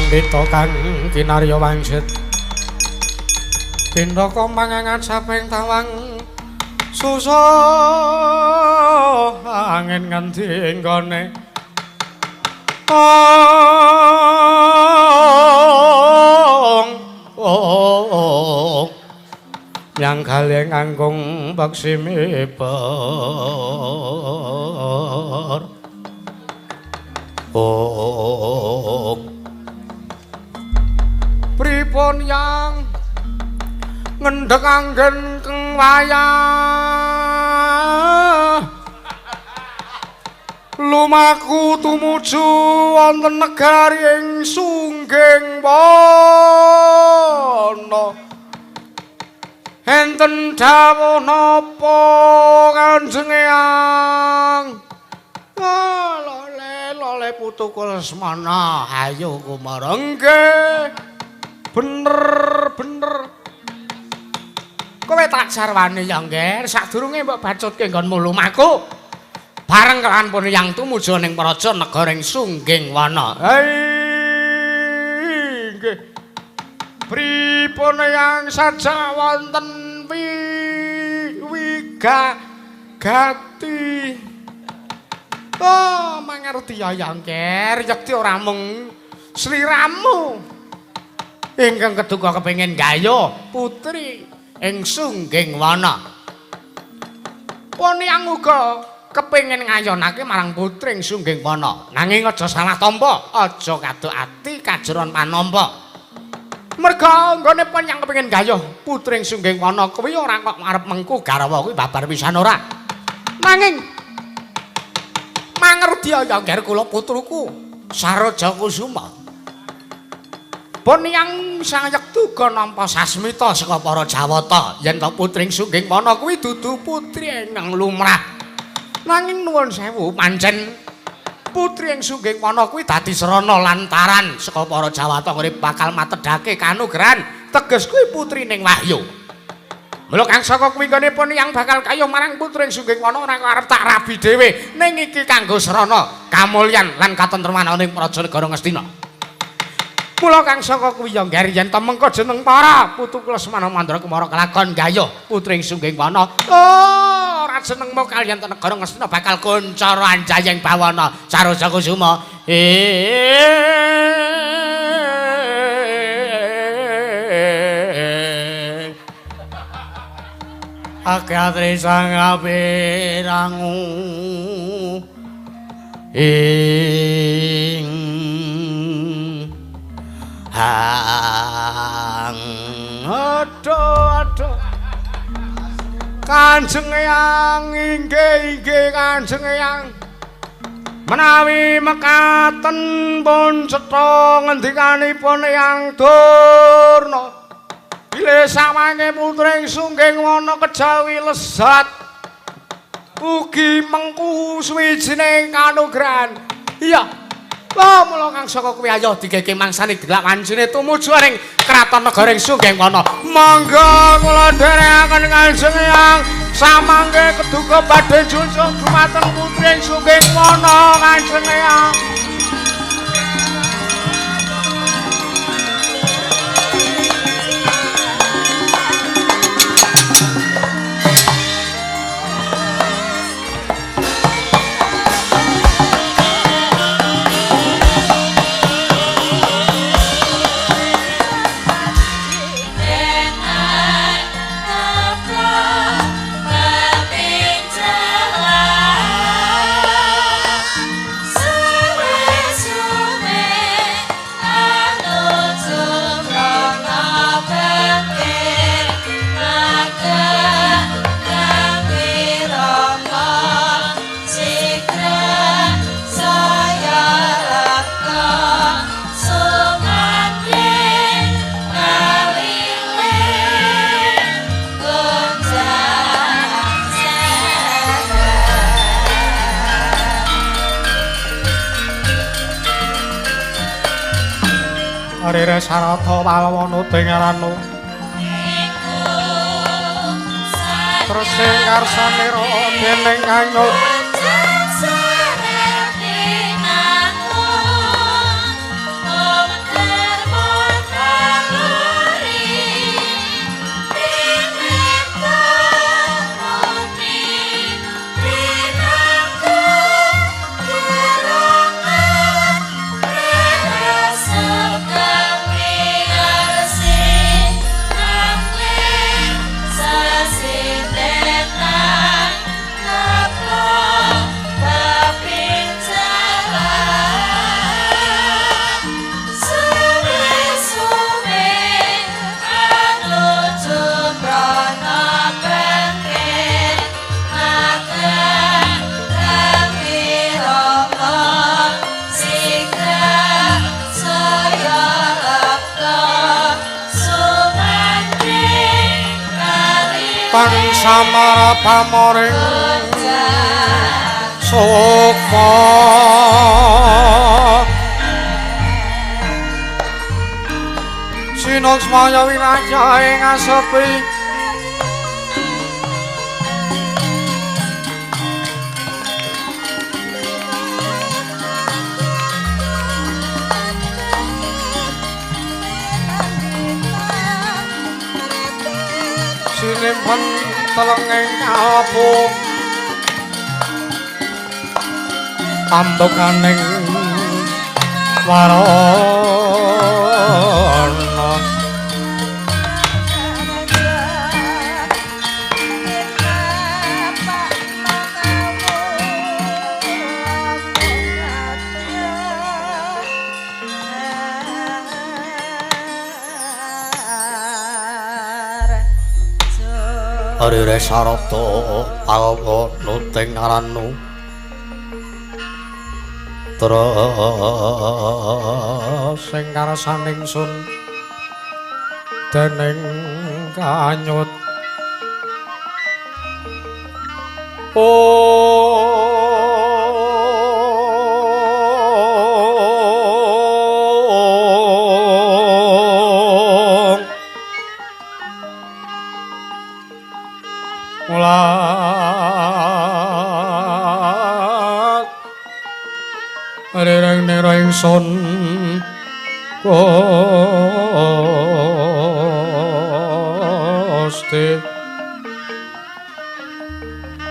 pandhita kang kinarya wangsit pindhaka mangangat saping tawang susah angin nganti nggone yang kalian anggung baksimipar pripun yang ngendhek anggen keng wayah lumaku tumuju wonten negari ing Sungging Wana enten dawuh napa Kanjeng Eyang lole putuku Lesmana ayo Kumara nggih bener kowe tak sarwani ya nggih sadurunge mbok bacutke nggonmu lumaku bareng kelawan pun yang tumuju ning praja negara ing Sungging Wana nggih pripun yang sajak wonten wigati mangerti ya Yangker yekti ora mung sliramu ingkang keduka kepengin gayuh putri ing Sungging Wana pun yang uga kepengin ngayonake marang putri ing Sungging Wana nanging aja salah tampa aja kaduk ati kajeron panampa merga nggone pun yang kepengin gayuh putri ing Sungging Wana kuwi ora kok arep mengku garwa kuwi babar pisan ora nanging mangerti ya ngger kula putruku Saraja Kusuma pun yang sangayektu ga nampa sasmita saka para Jawata yen to putri ing Sungging Wana kuwi dudu putri ingkang lumrah nanging nuwun sewu pancen putri ing Sungging Wana kuwi dadi srana lantaran saka para Jawata urip bakal matedhake kanugrahan teges kuwi putri ning Wahyu. Mula kang saka kuwi gone pun yang bakal kayuh marang putri ing Sungging Wana ora arep tak rabi dhewe ning iki kanggo srana kamulyan lan katentreman ning praja negara Ngastina. Mula kang saka kuwi ya ngger yen temengko jeneng para putu Lesmana Mandra Kumara kelakon gayuh putri ing Sungging Wana. Ora senengmu kaliyan negara Ngastina bakal kuncara anjayeng bawana Saraja Kusuma. Akatri sang apirangu ing hang aduh Kanjeng Eyang inggih Kanjeng Eyang menawi mekaten pun cetha ngendikanipun Eyang Durna bilih sawange putri ing Sungging Wana kejawi lesat ugi mengku suwijining kanugrahan iya mula kang saka kuwi ayo digege mangsane gelak wancine tumuju ing kraton negara ing Sungging Wana mangga kula dherekaken Kanjeng Eyang samangke keduka badhe junjung dumateng putri ing Sungging Wana Kanjeng Eyang Rere Sarata Palwana Dengaranu Tresing karsanira dening Kanyut kang samara pamoring sukma sinok smaya wiraya ing asepi sinimpen telenging apu ambukaning warana Arire sarata alwa nuting aranu terus sing karsaning sun dening kanyut Rireng sun Gusti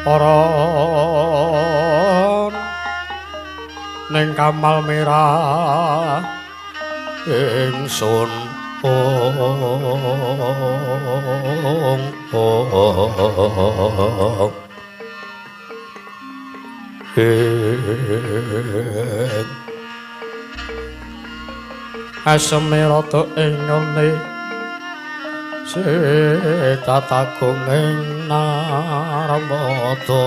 Aran ning kamal merah ingsun asemirata ing ngene setatagung ing Narmada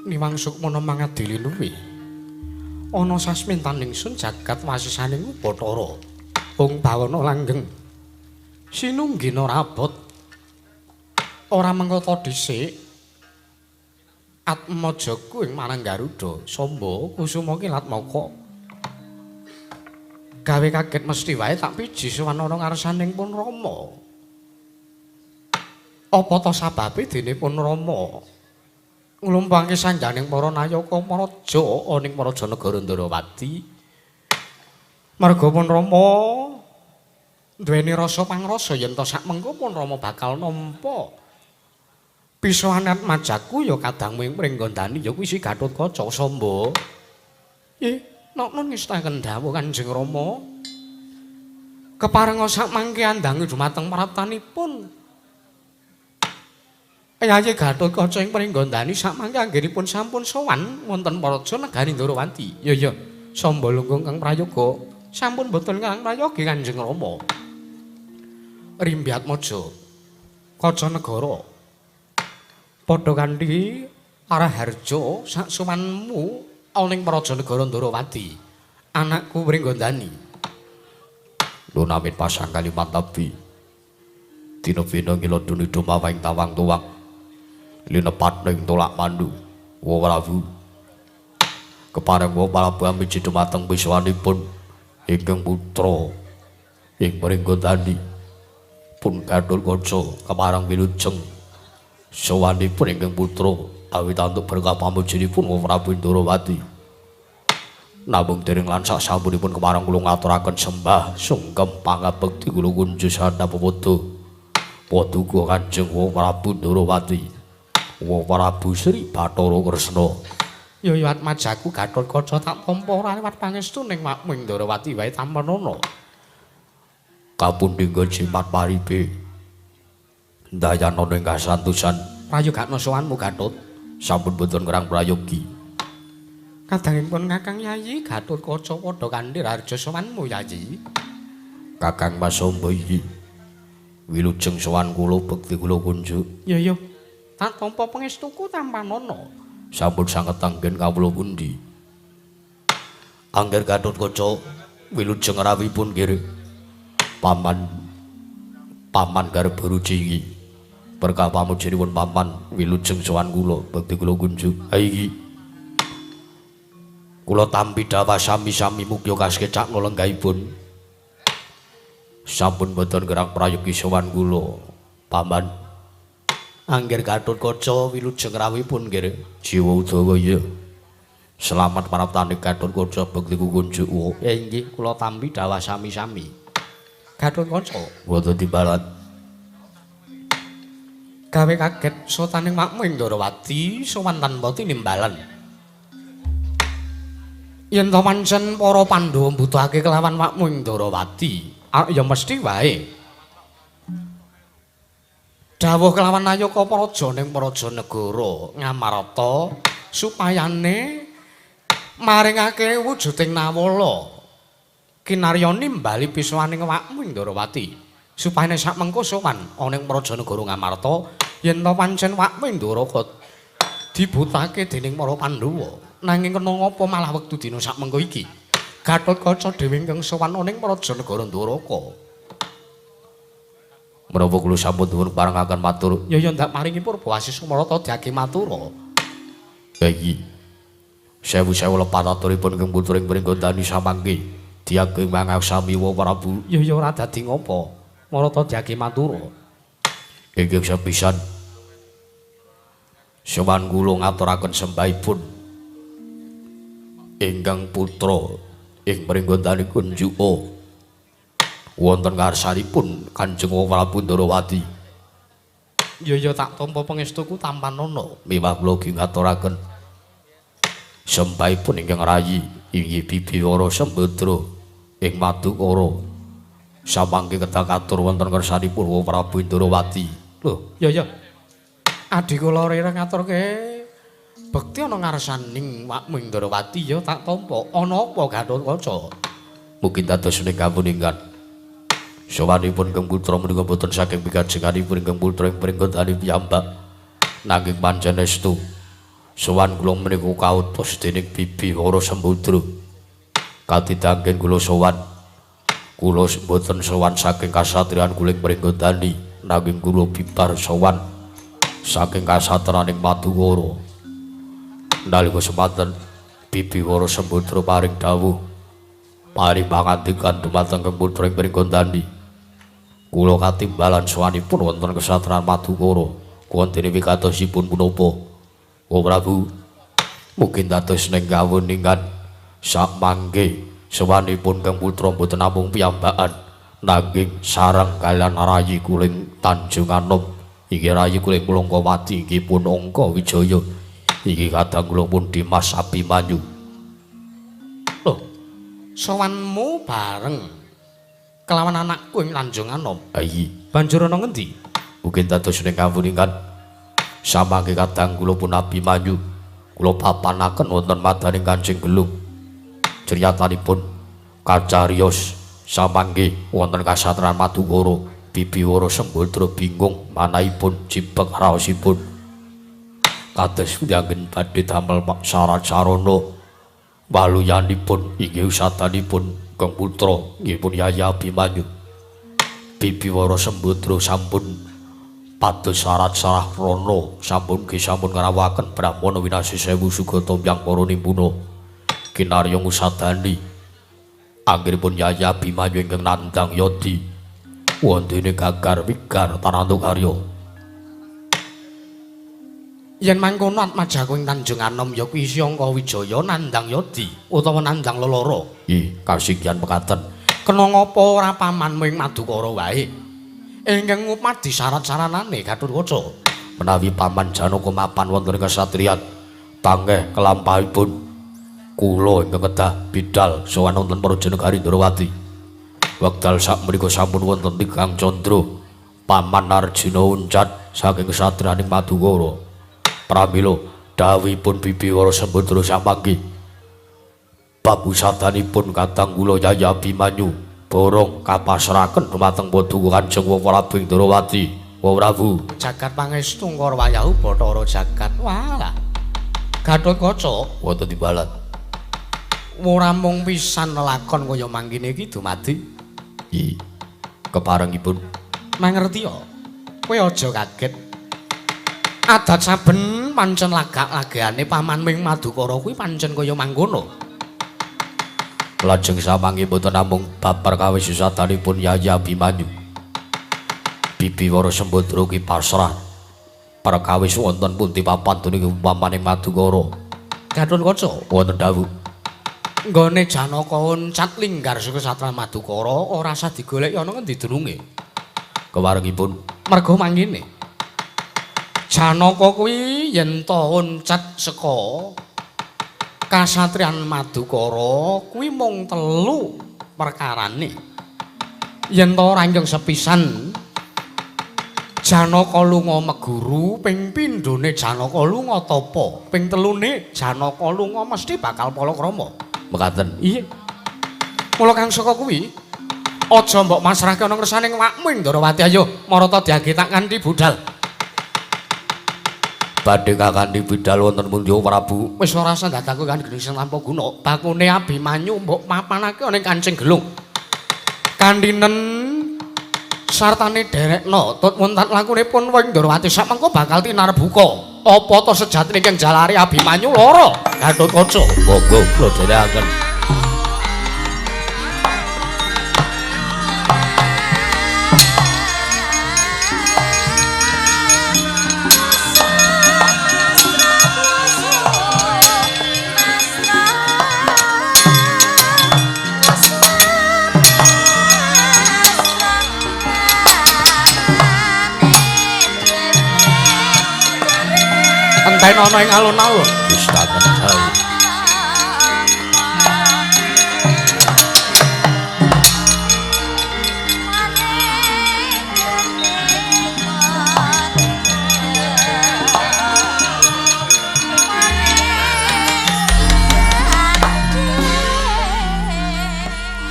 Niwang Sukmana mangadili luwi ana sasmintaning sun jagat wasisaning Bathara ung bawana langgeng sinunggina rabot ora mengko dhisik Atmajaku ing marang Garuda Samba kusuma kilatmaka gawe kaget mesti wae tak piji suwanana ngarsaning pun Rama apa ta sababe dene pun Rama nglumpangke sanjaning para nayaka maraja ning Maraja Negara Ndarawati marga pun Rama duweni rasa pangrasa yen to sak mengko pun Rama bakal nampa pisohan Atmajaku ya kadang mringgondani ya kuwi si Gatotkaca Samba nggih nonton ngestaken dawuh Kanjeng Rama keparenga sak mangke andange dumateng praptanipun Yayi Gatotkaca ing pringgondani sakmangke anggenipun sampun sowan wonten Maraja Negari Ndarawati. Ya Samba Lunggung Kang Prayoga sampun boten Kang Prayogi Kanjeng Rama. Rimbi Atmaja Kaca Negara padha kanthi Araharja sak suwanmu ana ing Maraja Negara Ndarawati. Anakku pringgondani. Lunamit pasang kalimat tapi dina-dina ngiloduni dumawing tawang tuwak linepat ning tolak mandu wa Prabu kepareng wa Prabu amiji dumateng biswanipun ingkang putra ing pringgondani pun Gatotkaca kepareng wilujeng sawanipun ingkang putra awit antuk berkah pamujinipun wa Prabu Ndarawati namung dereng lansak sampun kepareng kula ngaturaken sembah sungkem pangabekti kula kunjuk sanda pepodo Paduka Kanjeng Prabu Ndarawati wa Prabu Sri Bathara Kresna ya Atmajaku Gatotkaca tak tampa ora liwat pangestu ning makming Ndarawati wae tampenana kapundi jimat paribe Dayana ing kasantosan prayogakna sowanmu Gatut. sampun boten kerang prayogi. Kadangipun Kakang Yayi Gatotkaca padha kanthi harja sowanmu Yayi. Kakang Masamba iki wilujeng sowan kula bekti kula kunjuk. Ya. Tak tampa pangestuku tampanana. Sampun sanget anggen kawula pundi. Angger Gatotkaca wilujeng rawipun nggih. Paman garep ruci iki. Berkah pamujenipun paman wilujeng sowan kula bekti kula kunjuk. Ha iki kula tampi dawa sami-sami mukya kaskecak lenggahipun. Sampun boten gerang prayogi sowan kula, paman. Angger Gatotkaca wilujeng rawipun nggih. Jiwa Udawa ya. Selamat paraptane Gatotkaca bekti kunjuk. Inggih kula tampi dawa sami-sami. Gatotkaca Boten timbalan. gawe kaget sotaning makmu Indrawati sowan tanpa tinimbalan. Yen to pancen para Pandhawa mbutuhake kelawan makmu Indrawati, ya mesti wae. Dawuh kelawan Nayaka Praja ning Prajanegara Ngamarta supayane maringake wujuding nawala kinarya nimbali pisuwaning makmu Indrawati supayane sakmengko sowan ana ing Prajanegara Ngamarta yen to pancen makmu Indrawati dibutake dening para Pandhawa. Nanging kena ngapa malah wektu dina sakmengko iki Gatotkaca dhewe ingkang sowan ana ing Prajanegara Ndoraka. Menapa kula sampun nuwun parengaken matur. Ya ndak maringi Purbawasih Sumarata diage matura. Iki sewu-sewu lepataturipun kang putring pringga dani samangke diageng mangaksamiwa Prabu. Ya ora dadi ngapa Marata diage matura. Inggih sepisan sowan kula ngaturaken sembahipun ingkang putra ing pringgondaning Kunjuka wonten ngarsanipun Kanjeng Prabu Ndrawati. Ya tak tampa pangestuku tampanana. Miwah kula ugi ngaturaken sembahipun ingkang rayi inggih Bibiwara Sembadra ing Madukara samangke kedah katur wonten ngarsanipun Prabu Ndrawati. Lho, Ya. Adi kula rereng ngaturke bekti ana ngarsaning makmu Indrawati ya tak tampa. Ana apa Gatotkaca? mugi dados ing kapuningan sowanipun kang putra menika boten saking pikajenganipun ingkang putra ing pringgondani piyambak nanging panjenengan sowan kula menika kautus dening Bibiwara Sembadra katidangken kula sowan kula boten sowan saking kasatriyan kula ing pringgondani nanging kula bibar sowan saking kasatriyaning Madukara. Nalika semanten Bibiwara Sembadra paring dawuh paring pangandikan dumateng kang putra ing pringgondani kula katimbalan sowanipun wonten kasatriyan Madukara wonten wigatosipun punapa O Prabu mungkin dados ning kawuningan samangke sowanipun kang putra boten namung piyambakan nanging sareng kaliyan rayi kuling Tanjung Anom inggih rayi kuling Kulangkawati inggih pun Angka Wijaya iki kadang kula pun Dimas Abimanyu. Loh, sowanmu bareng kelawan anakku ing Tanjung Anom. Ayi, Banjur ana ngendi? mungkin dados ning kawuningan samangke kadang kula pun Abimanyu kula papanaken wonten madaning Kanjeng Gelung. Criyatanipun kacariyos samangke wonten kasatriyan Madukara Bibiwara Sembadra bingung manahipun jibeg raosipun. Kados nganggen badhe damel syarat sarana waluyanipun inggih usatanipun kang putra nggih pun Yayi Abimanyu. Bibiwara Sembadra sampun pados syarat-syarat rana sampun ngrawakaken Brahmana winasi sewu sugata mbyang para nimpuna kinarya ngusadani anggenipun Yayi Abimanyu ingkang nandhang yodi wondene gagar wigar tananduk karya. Yen mangkono atmajaku ing Tanjung Anom ya kuwi Angka Wijaya nandhang yodi utawa nandhang lelara. Ih, kasinggihan pekaten. Kena ngapa ora pamanmu ing Madukara wae? Ingkang ngupadi syarat-syaranane Gatotkaca. Menawi paman Janaka mapan wonten kasatriyan panggih kelampahipun kula ingkang kedah bidhal sowan wonten Prajanegari Ndrawati. Wekdal sak menika sampun wonten Tigang Candra Paman Arjuna uncat saking satriyaning Madukara. Pramila dawuhipun Bibiwara Sembadra samanggih. Pabusatanipun Kadang kula Yayi Abimanyu borong kapasrahaken dumateng Paduka Kanjeng Prabu Indrawati. Wa Prabu jagat pangestu Ngorwayahu Bathara jagat. Walah. Gatotkaca wonten timbalan. Ora mung pisan lakon kaya mangkene iki dumadi. Nggih. Keparengipun Mangerti ya. Kowe aja kaget. Adat saben pancen lagak-lagane paman Ming Madukara kuwi pancen kaya mangkono. lajeng samanggih boten namung bab perkawis susadanipun Yayi Abimanyu. Bibiwara Sembadra ki pasrah perkawis wonten pundi papan dening upamaning Madukara. Gatotkaca Wonten dawuh nggone Janaka uncat linggar saka Satran Madukara ora usah digoleki ana ngendi dununge. kewarengipun Merga mangkene. Janaka kuwi yen to uncat saka kasatriyan Madukara kuwi mung 3 perkarane. Yen to ranjang sepisan Janaka lunga meguru, ping pindhone Janaka lunga tapa, ping telune Janaka lunga mesti bakal palakrama. mekaten. Iya. Mula kang saka kuwi aja mbok masrahke ana ngersaning wakmu Indrawati ayo marata diagetak kanthi budal. Badhe kakanthi bidal wonten pundi Prabu? Wis ora usah dadaku kan gening tanpa guna. Bakune Abimanyu mbok mapanake ana ing Kancing Gelung. Kandhinen sartane derekna tut wonten lakunipun Wing Ndrawati sak mengko bakal tinarbuka. Apa to sejatine ingkang jalari Abimanyu lara? Gatotkaca. Monggo kula dherekaken. Enten ana ing alun-alun. Wis taken dawuh.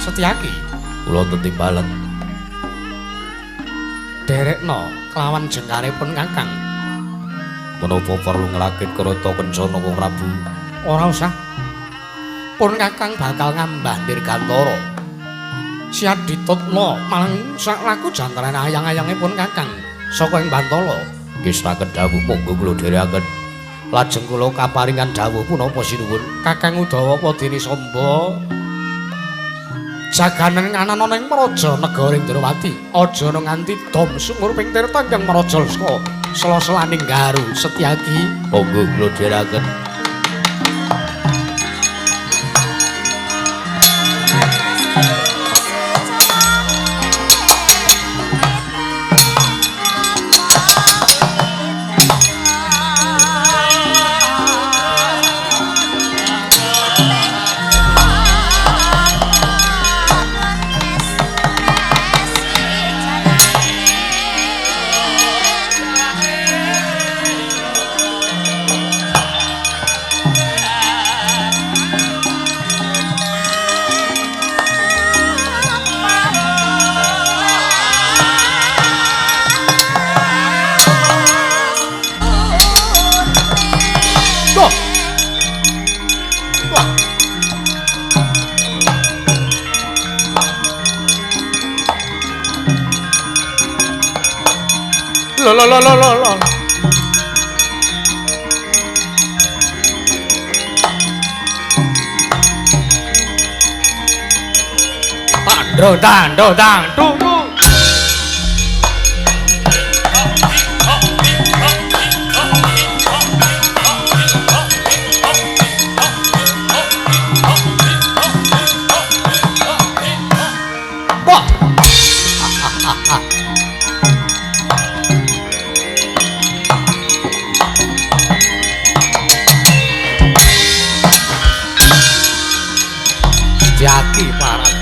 Setyaki Kula wonten timbalan. derekna kelawan jengkaripun Kakang. Menapa perlu nglakit kereta kencana Wong Prabu? Ora usah. Pun Kakang bakal ngambah dirgantara. Siat ditutna malang sak laku jantaran ayang-ayangipun Kakang saka ing Bantala. Nggih saken dawuh monggo kula dherekaken. Lajeng kula kaparingan dawuh punapa sinuwun. Kakang Udawa Padini Samba jaganen anan ana ing Maraja negara Indrawati. Aja ana nganti dom sumur ping tirta ingkang Maraja saka sela-selaning Garu Setyaki. Monggo kula dherekaken. Lho. Tandro dang tunggu. Wah. Jati parat.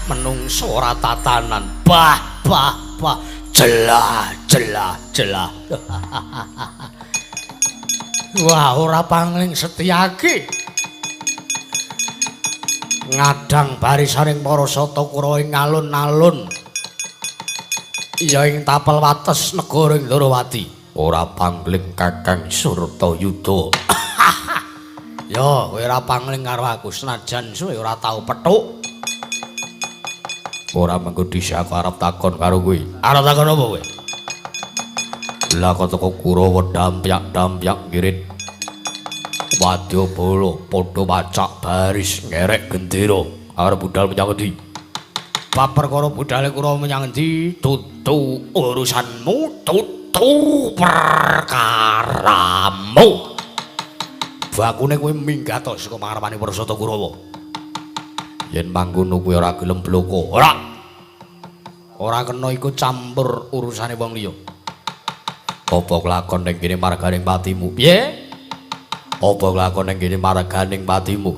Menungso ora tatanan. Bah. Jelah. Wah, ora pangling setyake. Ngadang barisaning para Satakura ing alun-alun. Ya ing tapel wates negara Ndrawati. Ora pangling Kakang Surtayuda. Ya, kowe ora pangling karo aku senajan suwe ora tau pethuk. Ora mengko dhisik aku arep takon karo kowe. Arep takon apa kowe? Lah kok teko Kurawa dampyak ngirit. Wadya bala padha wacak baris ngerek gendera arep budal menyang endi? Bab perkara budale Kurawa menyang endi? Tutu urusanmu, tutu perkaramu. Bakune kowe minggat saka mangarepane Prarsata Kurawa. Yen mangkono kowe ora gelem bloko. Ora kena iku campur urusane wong liya. Apa kelakon ning kene marganing patimu? Piye? Apa kelakon ning kene marganing patimu?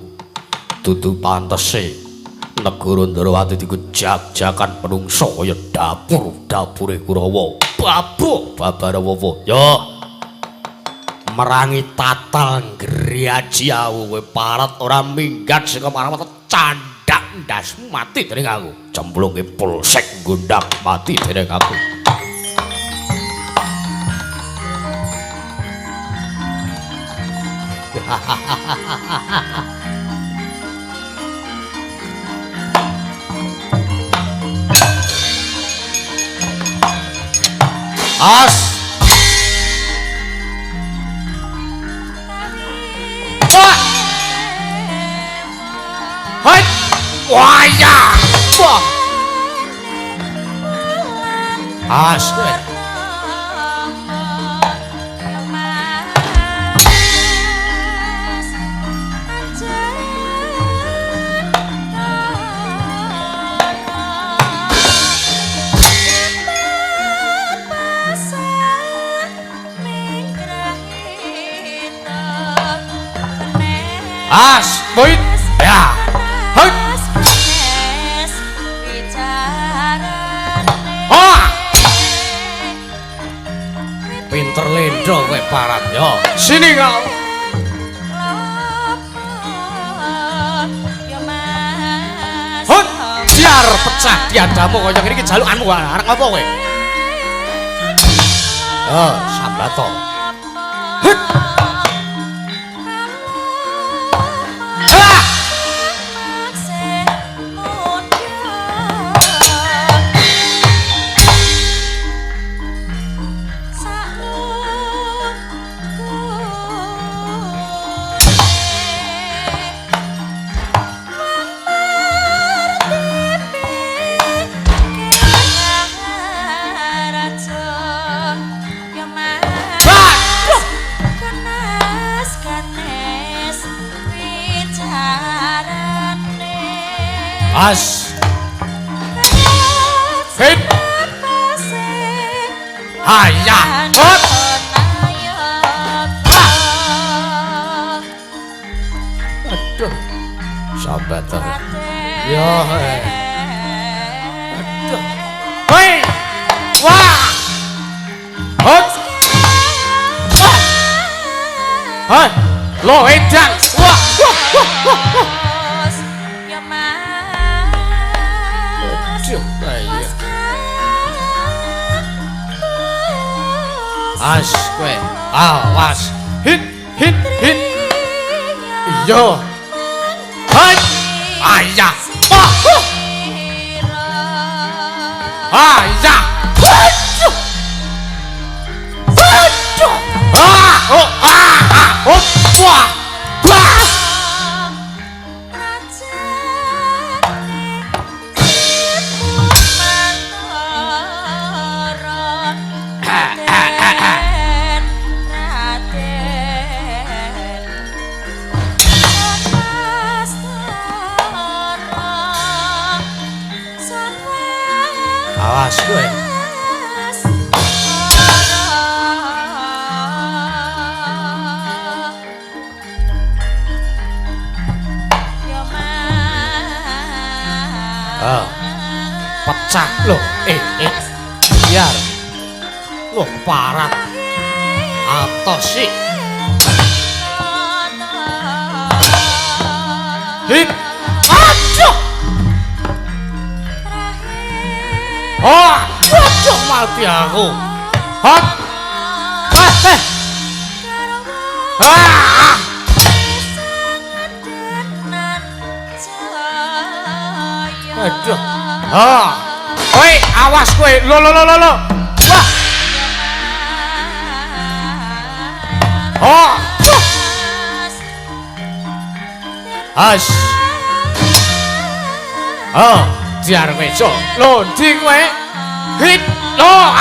Dudu pantese negara Ndrawati dikejak-jakan penungsa kaya dapure Kurawa. Babare apa? Yo. Merangi tatal ngriaji aku kowe parat ora minggat saka marang candak ndasmu mati dening aku. Cemplunge polsek gondak mati dening aku. As. Wah. Hai. Waya. Wah. As. As, boit, ya, hei, pinter lendo kowe parat yo, sini kau, hut, biar pecah diadamu kaya gini jalukanmu arek apa kowe? Sambato, hut. As hit haya hot aduh sahabat yo aduh hei wah hot wah hai lo edan wah As kowe awas hit yo hai ayah ayah awas kowe Pecah loh. Biar. Loh parat. Atos sih. Hit. Aduh. Oh, aduh mati aku. Hot. Aduh. Woi, awas kowe. Lo. Wah. As. Jar meso. Lho, ndi kowe? Hit. Waduh.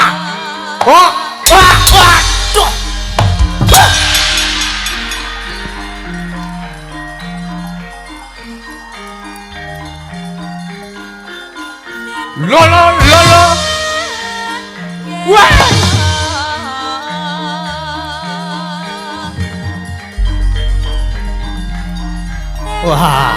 Lo. Wah. Wah.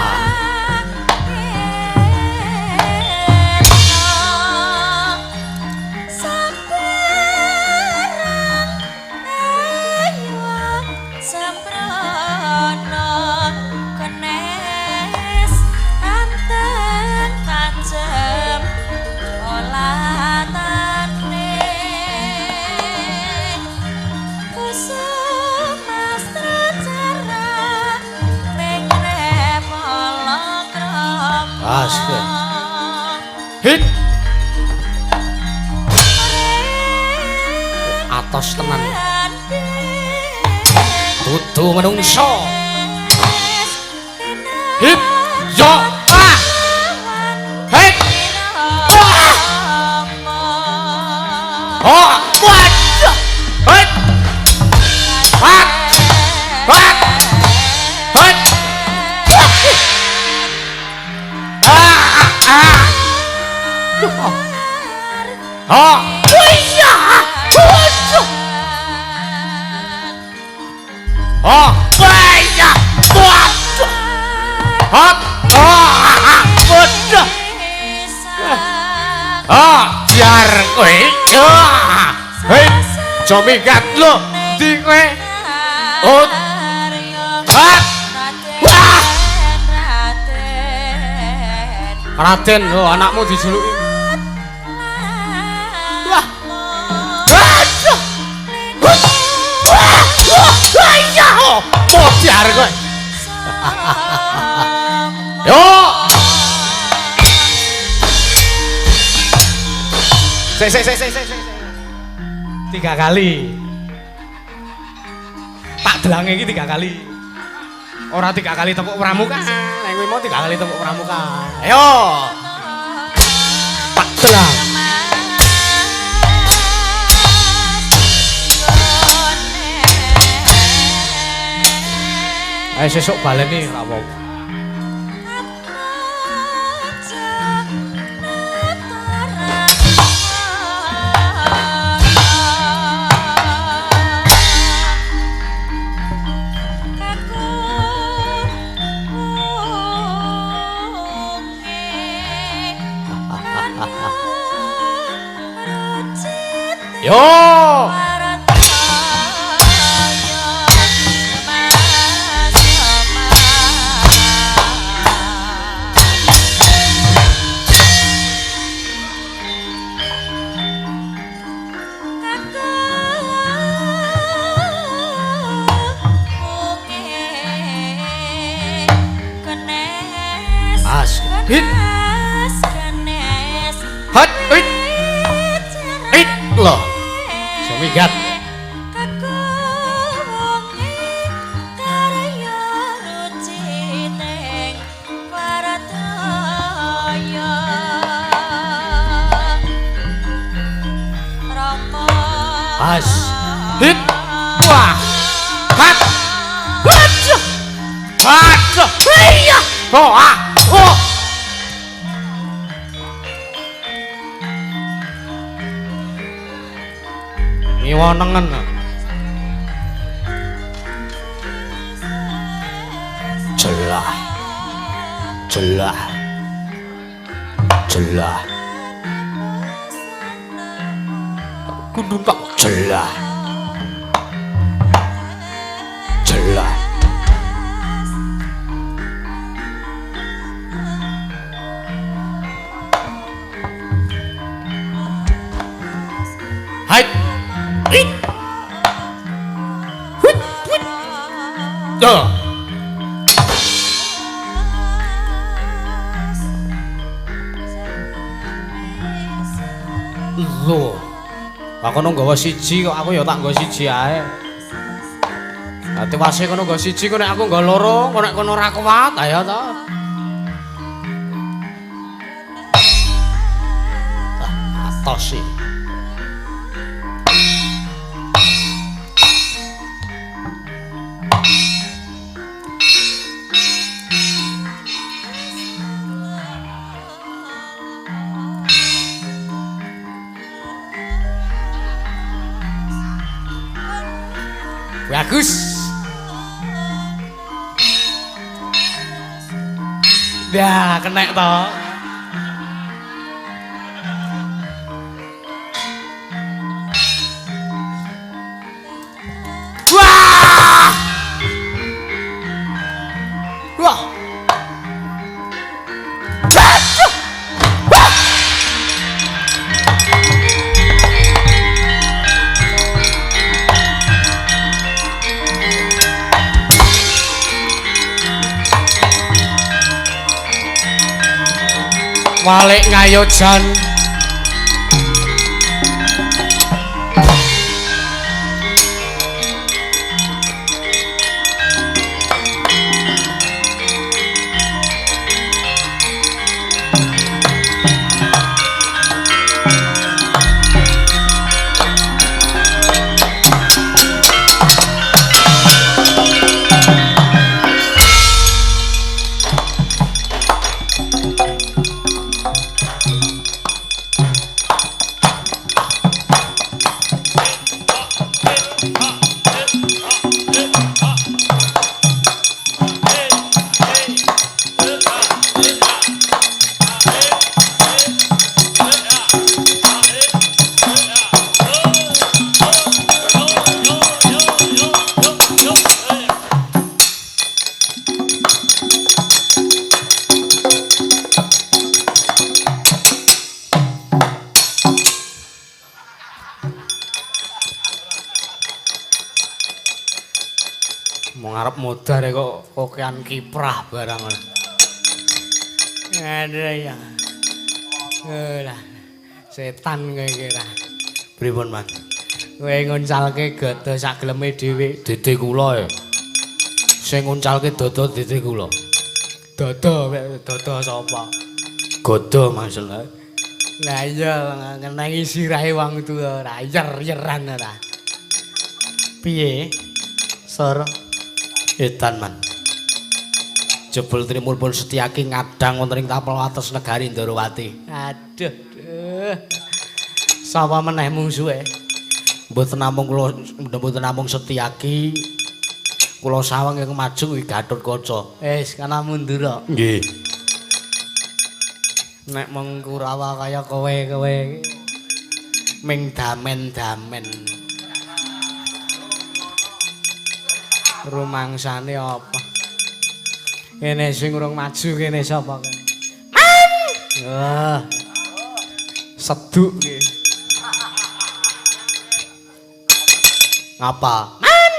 Hit. Atos tenan. Dudu menungso. Hit. Yo. Hit. Waduh. Hit. Iya. Waduh. Iya. Waduh. Waduh. Biar kowe. Hei, aja minggat lho. Ndi kowe? Raden, lho anakmu dijuluki. Wah. Aduh. Iya. Modiar kowe. Yo. Sik. 3 kali. Tak delange iki 3 kali. Ora 3 kali tepuk pramuka. Nek kowe mau 3 kali tepuk pramuka. Ayo. Tak delang. Ayo sesuk baleni ra apa-apa. Yo. Hit. Hot. Hit. Loh. Semigat. As. Hit. Wah. Hat. Waduh. Waduh. Iya. Oh. Ngiwonengen. Jelah. jelah. Kudu tak jelah. Jelah. Hai. Hit. Hit. Hit. Duh. Loh. Aku nang nggawa siji kok aku ya tak nggawa siji ae. Dadi wase kono nggawa siji kok nek aku nggawa loro, kok nek kono ora kuat ayo to. Atos sih. Bagus. Ya, kena toh. Wah! Wah! Walik ngayojan mau ngarep modar kok kokean kiprah barang. Ada ya. Lah setan kowe iki ra. Pripun, Mas? Kowe nguncalke gada sak geleme dhewe, dede kula ya. Sing nguncalke dada dede kula. Dada sapa? Gada masalah. Lah iya ngenengi sirahe wong tuwa ora yer-yeran ora. Piye? Sor edan man. Jebul trimulpun Setyaki ngadang wonten ing tapel wates negari Ndarawati. Aduh. Sapa meneh mungsuhe? Mboten namung Setyaki. Kula sawang ing maju wi Gatotkaca. Wis kana mundur. Nggih. Nek mung Kurawa kaya kowe ming damen-damen. Rumangsane apa? Kene sing urung maju kene sapa kene? Man! Wah. Seduk iki. Ngapa? Man!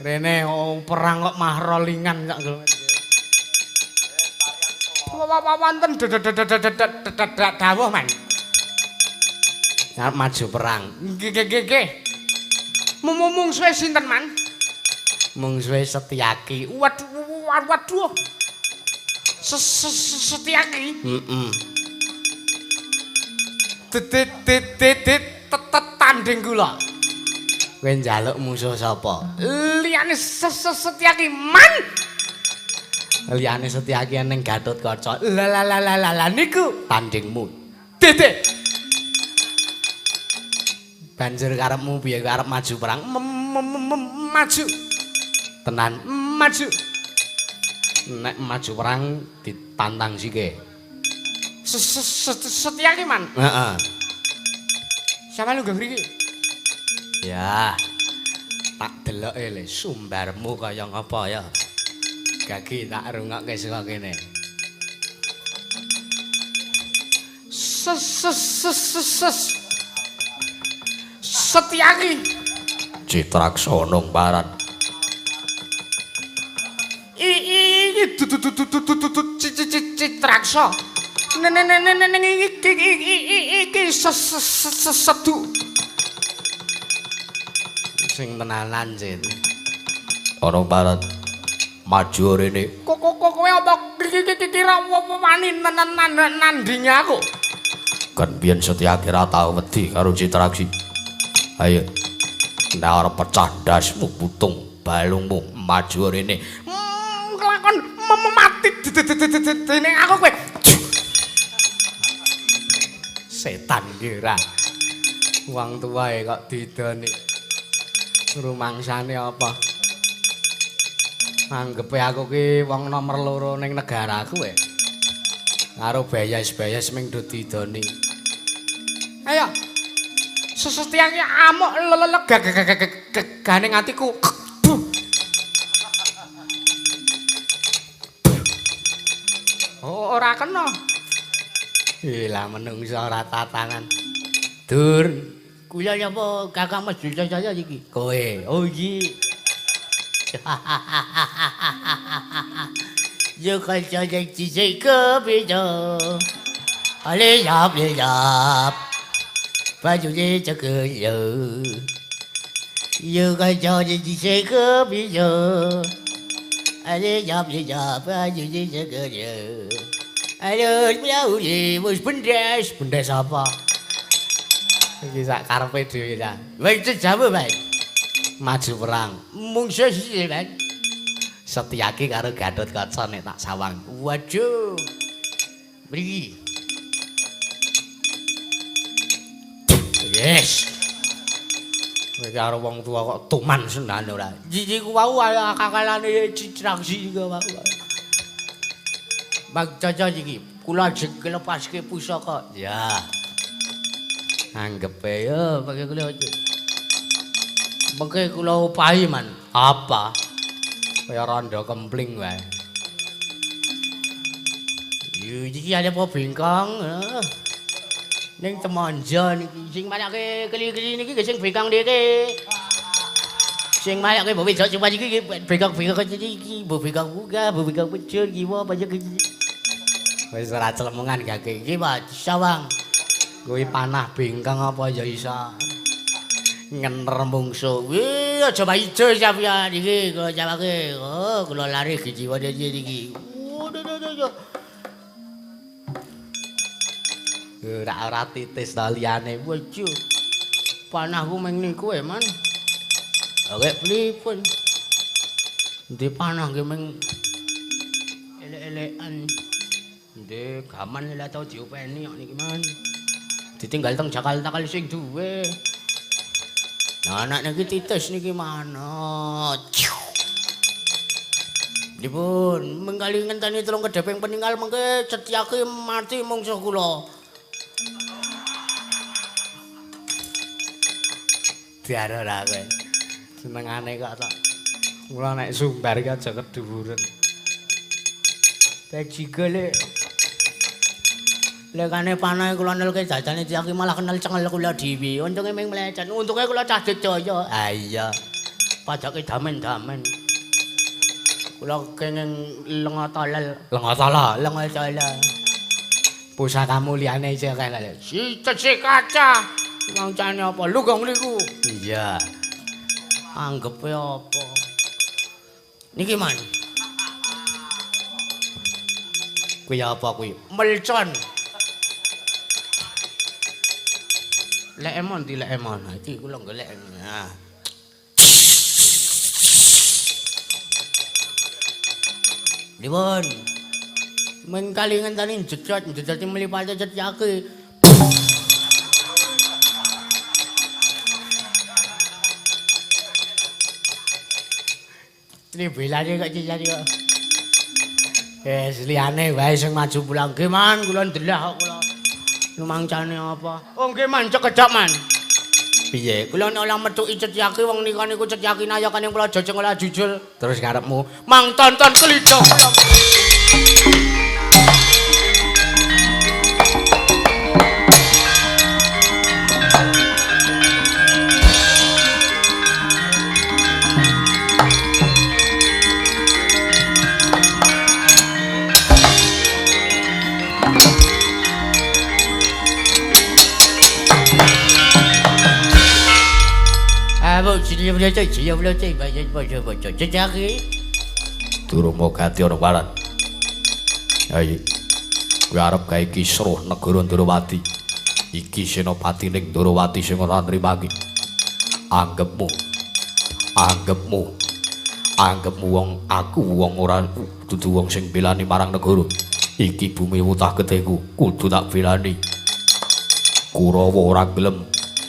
Rene perang kok mah rolingan kok. Wonten dawuh man. Arep maju perang. Nggih. Mungsuhe sinten man? Mungsuhe Setyaki. Waduh. Setyaki. Heeh. Tetanding kula. Kowe njaluk musuh sapa? Liyane Setyaki man. Liyane Setyaki ning Gatotkaca. Lah niku tandingmu. Titik. Banjur karepmu piye arep maju perang? Maju. Tenan maju. Nek maju perang ditantang sike. Setia ki man. Heeh. Sama lu gak ngriki. Ya, Tak deloke le sumbarmu kaya ngapa ya. Gagi tak rungokke saka kene. Setyaki Citraksana paran. iki Citraksa. Iki sedu. Sing tenanan Cit. Ana paran. Maju rene. Kowe apa kira wani nandingi aku? Kan biyen Setyaki ra tau wedi karo Citraksi. Ayo. Nek arep pecah ndasmu putung balungmu maju rene. Kelakon mati dening aku kowe. Setan kira. Wong tuwae kok didoni. Rumangsane apa? Anggepe aku ki wong nomor 2 ning negaraku kowe. Karo bayas-bayas ming do didoni. Ayo. Sesetyaki amuk ganing atiku. Oh, ora kena. Lah menungso ora tatangan. Dur, kuwi apa Kakang Mas Jaya iki? Kowe. Oh iki. Yo kanca jek ke bejo. Ale yap yap. Baju je ke yo. Yo kanca jek ke bejo. Ale yap yap baju je ke yo. Aduh, bos pendes apa? Iki sak karepe dhewe ta. Wis jamu bae. Maju perang. Mungsuh sih bae. Setyaki karo Gatotkaca nek tak sawang. Waduh. Mriki. Yes. Kowe karo wong tua kok tuman senane ora. Iki ku wau kakalane Citraksi iku wau. Bang Jaja iki, kula jek lepaske pusaka. Ya. Anggepe yo pakai kula. Mengke kula upahi man. Apa? Kaya randa kempling wae. Yo iki ada apa bengkong? Ning temanja niki sing malake keli-keli niki sing bengkong niki. Sing malake mbok wedok sing iki bengkong-bengkong iki, mbok bengkong buka, mbok bengkong pecul iki apa aja iki. Wis ora celemongan gage iki, Pak Sawang. Kuwi panah bengkong apa ya iso. Ngener mungsu. Wih, aja ijo sampeyan iki kula jawake. Oh, kula lari jiwa iki. Waduh. Ora titis ta liyane. Waduh. Panahku meng niku man. Oke, pripun? Ndi panah nggih meng elek-elekan. Ndek gaman lha tau diopeni kok niki man. Ditinggal teng Jakarta kali sing duwe. Nah, anak niki titis niki mana? Dipun mengkali ngenteni telung kedheping peninggal mengke Setyaki mati mungsuh kula. Diaro ra kowe. Senengane kok tok. Kula nek sumbar iki aja keduwuren. Tejiga lek. Lekane panah kula nelke jajane Setyaki malah kenal cengel kula dhewe. Untunge ming mlecet. Untunge kula cah Jaya. Ah iya. Pajake damen-damen. Kula kenging lengatolel. Pusakamu liyane isih kene. Cecek kaca. Wancane apa? Lugong niku. Iya. Anggepe apa? Niki man. Kuwi apa kuwi? Melcon. Lek emon dilek emon. Iki kula golek. Nah. Dipun. Men kali ngenteni jejot mlipate Setyaki. Tribelane kok Setyaki kok. liyane wae sing maju pulang nggih man kula ndelah kok kula. Lumangcane apa? Oh nggih man cekedhak man. Piye? Kula nek olah metu Cetyaki wong nika niku Cetyaki nayakane kula jajeng olah jujul terus karepmu. Mang tonton kelidok kula. Durmagati ana walan. Ayo. Kowe arep gawe kisruh negara Ndrawati. Iki senopati ning Ndrawati sing ora nrimaki. Anggepmu wong aku wong ora dudu wong sing belani marang negara. Iki bumi wutah gedeku kudu tak belani. Kurawa ora gelem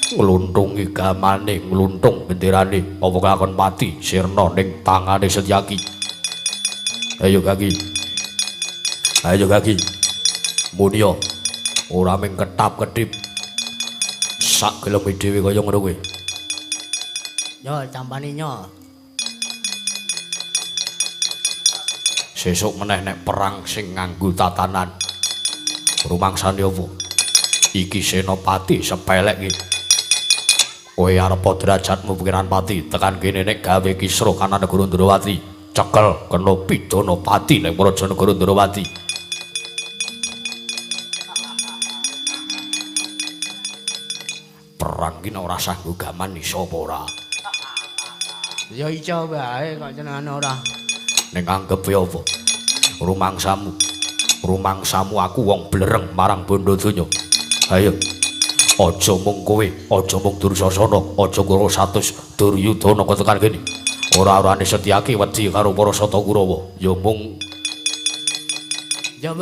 ngluntungi gamane, ngluntung benderane apa kakon pati sirna ning tangane Setyaki. Ayo Kaki. Mulya ora mung ketap-ketip. Sak geleme dhewe kaya ngono kuwi. Yo campani nyo. Sesuk meneh nek perang sing nganggo tatanan. Rumangsane apa? Iki senopati sepelek iki. Kowe arep derajatmu pikiran pati tekan kene nek gawe kisruh kana negara Ndrawati. Cekel kena pidana pati ning Praja Negara Ndrawati. Perang ki ora sanggo gaman iso apa ora? Ya iso wae kok jenengane ora. Ning anggepe apa? Rumangsamu aku wong blereng marang bondo donya. Ayo. Aja mung kowe, aja mung Dursasana, aja karo 100 Duryudana kok tekan kene. Ora-orane Setyaki wedi karo para Sata Kurawa. Ya mung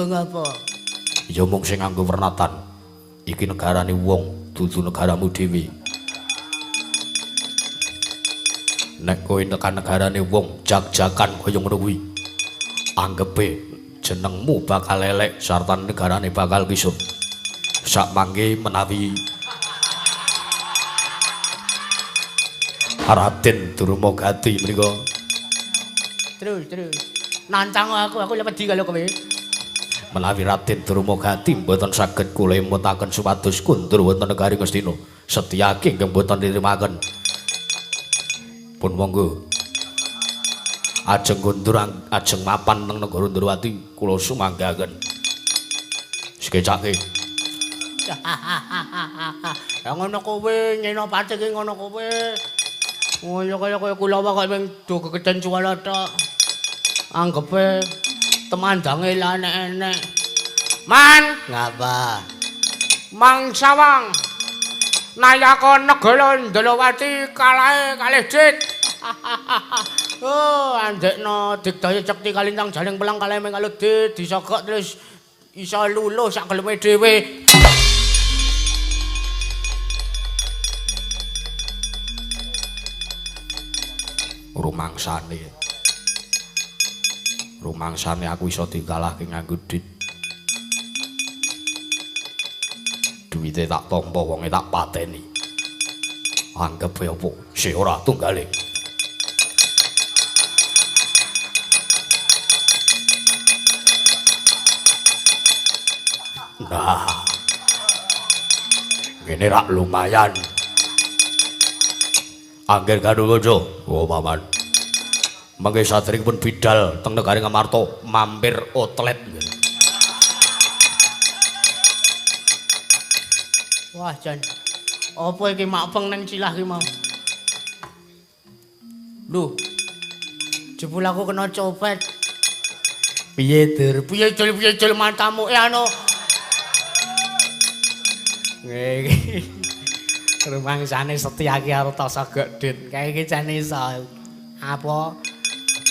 apa? Ya mung sing nganggo wernatan. Iki negarane wong, dudu negaramu dhewe. Nek kowe tekan negarane wong jag-jagan kaya ngono kuwi. Anggepe jenengmu bakal elek sarta negarane bakal kisut. Sak mangke menawi Raden Durmagati menika terus nancang aku wedi karo kowe. Menawi Raden Durmagati mboten saged kula emutaken supados kundur wonten negari Ngastina, Setyaki inggih mboten nirimaken. Pun monggo ajeng kundur ajeng mapan nang negara Ndrawati kula sumanggaken. Sekecake ya ngono kowe nyenopati ki ngono kowe. Ngono kaya kula wae mung do gegeden cuwala tok. Anggepe temandange lah enek-enek. Man, ngapa? Mang Sawang. Nayaka negara Ndrawati kalahe kalih dit. Oh, andekno digdaya cekti kalintang jaling pelang kalahe mung kalih dit disogok terus iso luluh sak geleme dhewe. Rumangsane aku iso dikalahke nganggo dit. Duwite tak tampa wonge tak pateni. Anggep apa sih ora tunggale. Nah, ini rak lumayan. Angger Gadulojo, oh paman. Mangke saderengipun bidal teng negari Ngamarta mampir outlet. Wah, Jan. Apa iki makpeng nang cilah ki mau? Lho. Jebul aku kena copet. Piye, Dur? Piye jul matamu anu. Rumangsane Setyaki Artasa Gedhen. Kae iki jan iso apa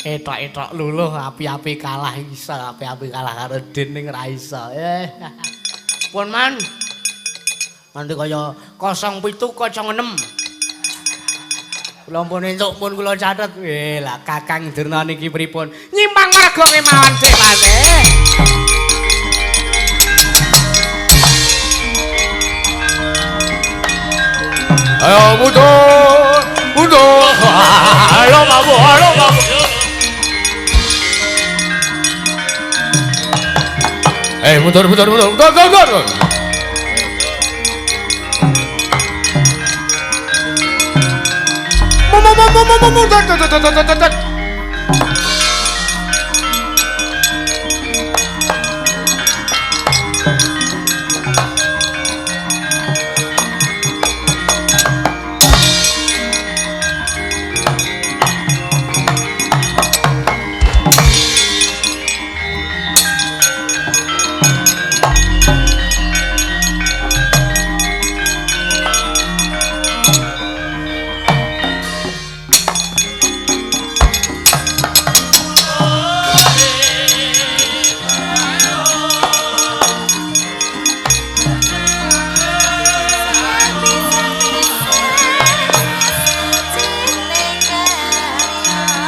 etok-etok luluh api-api kalah iso, api-api kalah karo Den ning ra iso. Pun man. Nanti kaya 0706. Kula pun entuk pun kula catet. Lah Kakang Durna niki pripun? Nyimpang agonge mawon Dewate. Ayo mundur, mundur. Ayo mabu, ayo mabu. Mundur, mundur, mundur, mundur, mundur. Mundur.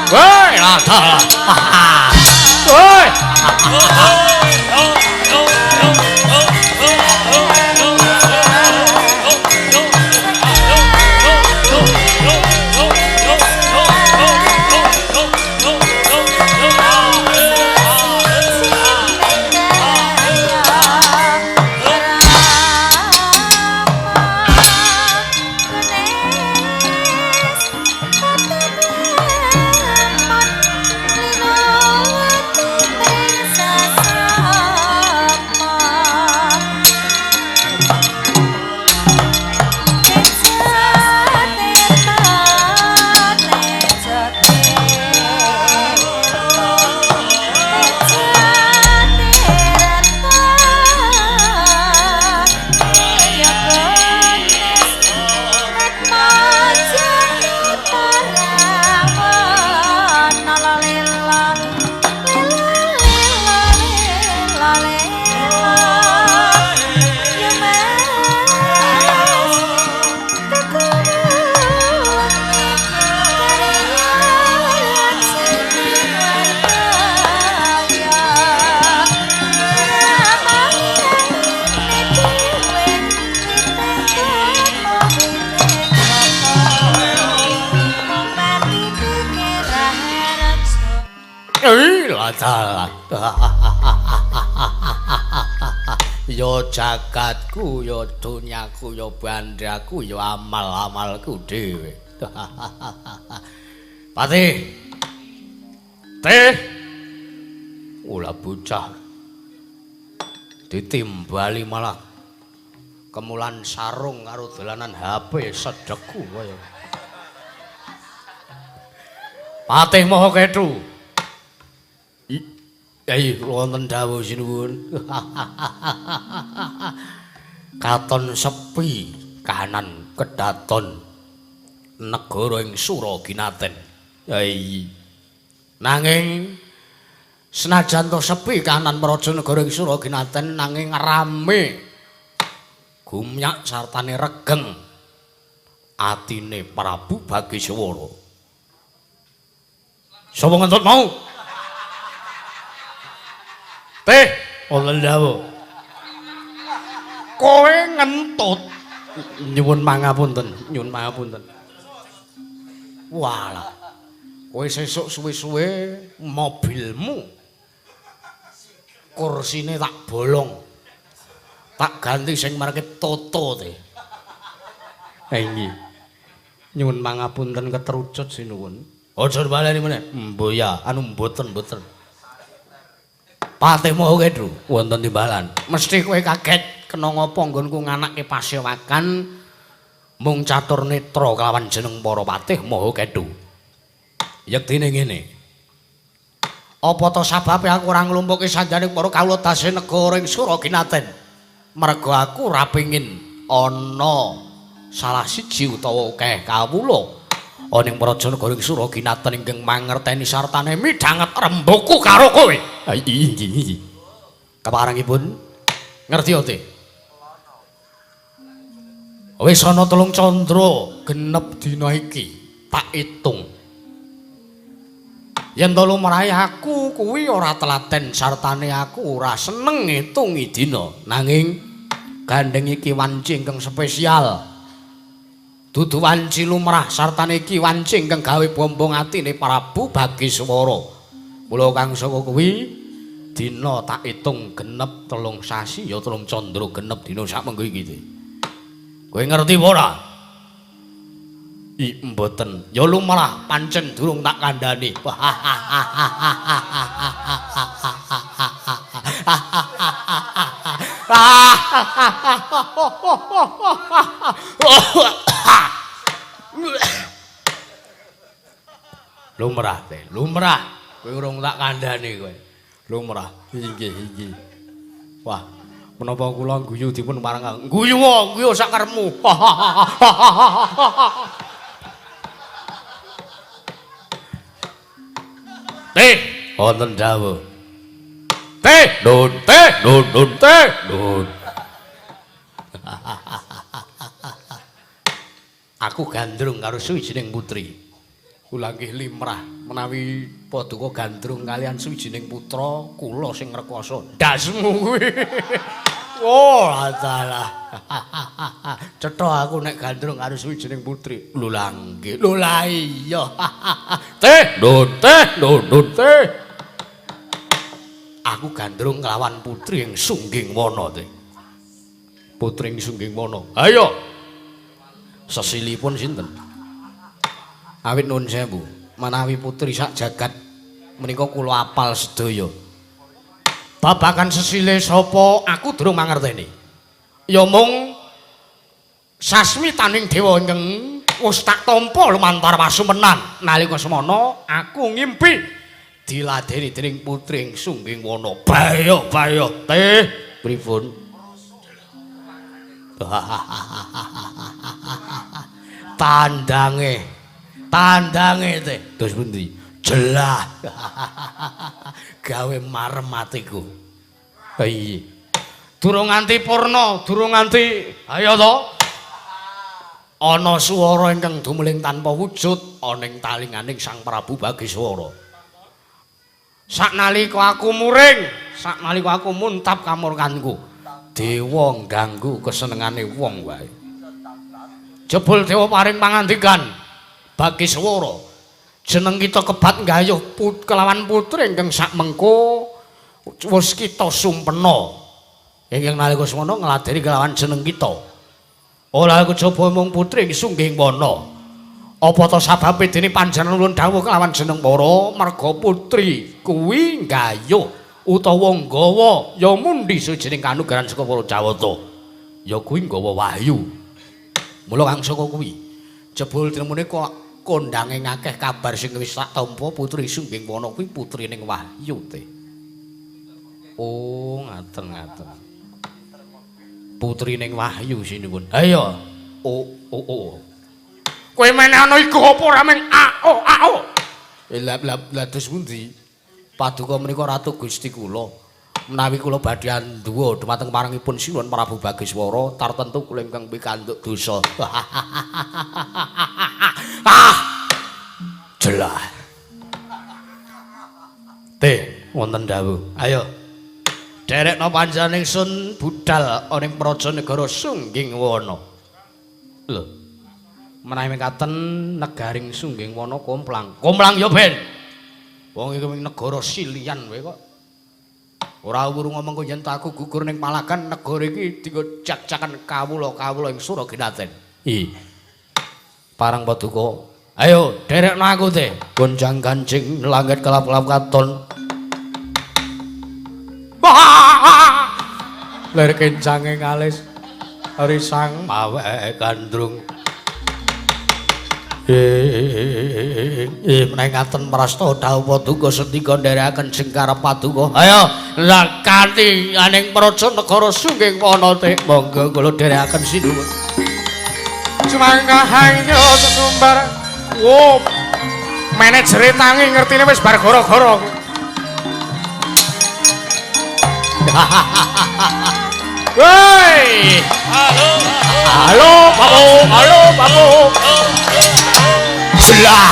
Woi, lata. Woi. Yo jagatku, yo dunyaku, yo bandraku, yo amal-amalku dhewe. Patih. Teh. Ula bocah. Ditimbali malah kemulan sarung karo dolanan HP sedekku kaya. Patih Maha Kethu. Ayo wonten dawuh sinuwun. Katon sepi kahanan kedaton negara ing Suraginaten. Nanging senajan to sepi kahanan praja negara ing Suraginaten nanging rame gumyak sartane regeng atine Prabu Bagiswara. Sapa ngentut mau? Teh, wonten dawuh. Kowe ngentut. Nyuwun pangapunten, nyuwun pangapunten. Walah. Kowe sesuk suwe-suwe mobilmu kursine tak bolong. Tak ganti sing marke Toto teh. Ha iki. Nyuwun pangapunten keterucut sinuwun. Aja baleni meneh. Mboya, anu mboten. Patih Maha Kethu wonten timbalan. Mesti kowe kaget kena ngapa nggonku nganake pasewakan mung catur netra kelawan jeneng para Patih Maha Kethu. Yektine ngene. Apa to sababe aku ora nglumpuki sanjaning para kawula dase negara ing Suraginaten? Merga aku ora pengin ana salah siji utawa akeh kawula ana ing praja negara ing Suraginaten ingkang mangerteni sartane midhanget rembuku karo kowe. Inggih. Keparengipun ngerti ote? Wis ana 3 candra genep dina iki tak itung. Yen to lumrahe aku kuwi ora telaten sartane aku ora seneng ngitungi dina nanging gandeng iki wanci ingkang spesial dudu wanci lumrah sartane iki wanci ingkang gawe bombong atine Prabu Bagiswara mula kang saka kuwi dina tak itung genep 3 sasi ya 3 candra genep dina samengko iki kowe ngerti apa ora mboten ya lumrah pancen durung tak kandhani lumrah kowe urung tak kandhani kowe lumrah inggih wah menapa kula guyu dipun parang guyu sak karepmu wonten dawuh. Nun. Aku gandrung karo suwijining putri. Kula nggih limrah menawi paduka gandrung kalian suwijining putra kula sing rekoso. Dasmu kuwi. Oh, adalah. Cetha aku nek gandrung karo suwijining putri. Lho lah nggih. Lho lah iya. Nun. Aku gandrung kelawan putri yang sungging wana teh. Putri yang sungging wana. Ayo. Sesilipun sinten? Awit nuwun sewu, menawi putri sak jagat menika kula apal sedaya. Babagan sesile sapa aku durung mangerteni. Ya mung sasmitaning dewa ingkang wis tak tampa lumantar wasumenan nalika semana aku ngimpi diladeni dening putri ing sungging wana. Baya teh pripun? Tandange teh. Terus pundi? Jelah. Gawe marem atiku. Iya. Durung nganti purna, durung nganti ayo to. Ana swara ingkang dumeling tanpa wujud ana ing talinganing Sang Prabu Bagiswara. Saknalika aku muring, saknalika aku muntap kamurkanku. Dewa ngganggu kesenengane wong wae. Jebul dewa paring pangandikan Bagiswara. Jeneng kita kebat nggayuh kelawan putri ingkang sakmengko wis kita sumpena. Ingkang nalika semana ngladeni kelawan jeneng kita. Ora kejaba mung putri ing sungging wana. Apa to sababe dene panjenengan nuwun dawuh kelawan jeneng para merga putri kuwi nggayuh utawa nggawa ya mundi sujining kanugrahan saka para Jawata. Ya kuwi nggawa wahyu. Mula kang saka kuwi jebul tinemune kok kondange ngakeh kabar sing wis tak tampa putri sungging wana kuwi putrining wahyu teh. Oh, ngaten. Putrining wahyu sinipun. Ayo. Oh. Kowe meneh ana iku apa ora men ao. Lah terus pundi? Paduka menika ratu Gusti kula. Menawi kula badhe anduwa dumateng parangipun Sinuwun Prabu Bagiswara, tartentu kula ingkang pikantuk dosa. Jelah. Teh, wonten dawuh. Ayo. Derekna panjenengan ingsun budal ana ing praja negara Sungging Wana. Lho. Menawi mekaten negaring Sungging Wana komplang. Komplang ya ben. Wong iki negara silian wae kok. Ora wuru ngomong kok yen aku gugur ning Palagan negara iki dienggo jak-jakan kawula-kawula ing Suraginaten. Parang paduka. Ayo derekna aku teh. Gonjang kancing langit kelap-kelap katon. Ler kencange ngalis risang mawe gandrung. Menawi ngaten prasta dawuh paduka sendika nderekaken sing karep paduka. Ayo lah kanthi aning praja negara Sungging Wana teh monggo kula nderekaken sinuwun. Cumangkahanyo sesumbar. Wo. Manajere tangi ngertine wis bar gara-gara. Woi. Halo, Papu. Jelah.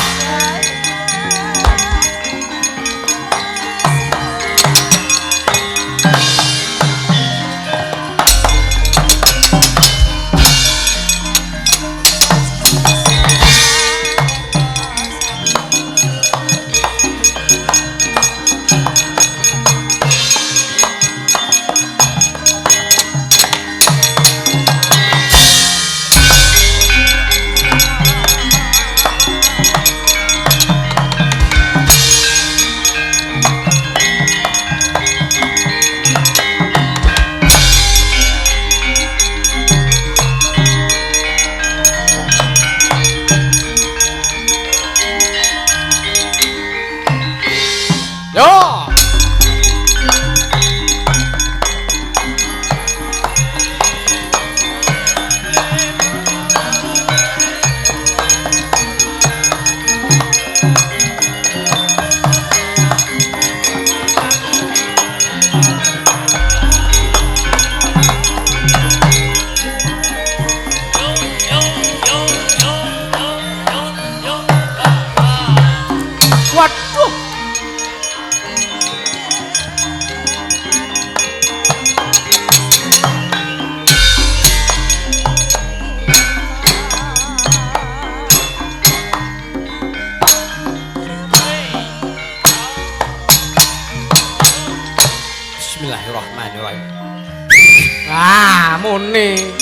Ah, muni.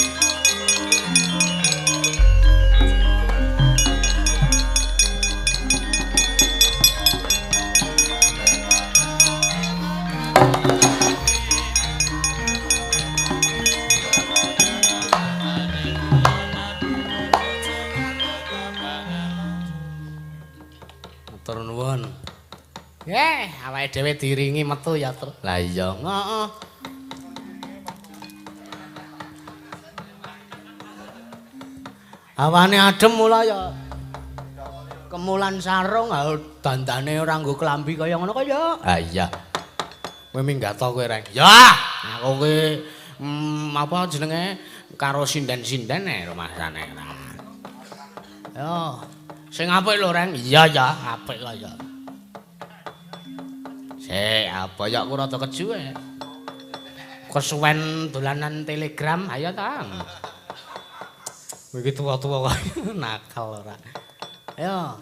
Matur nuwun. Awake dhewe diringi metu ya, Tru. Lah iya. Heeh. Awane adem mula ya. Kemulan sarung dandane ora nggo klambi kaya ngono kaya. Ah iya. Kowe minggato kowe reng. Ya, aku kuwi apa jenenge karo sinden-sinden rumasane. Yo, sing apik lho reng. Iya ya, apik kaya. Sik, apa ya aku rada keju kesuwen dolanan telegram, ayo ta. Kowe iki tuwa-tuwa wae nakal ora. Ayo.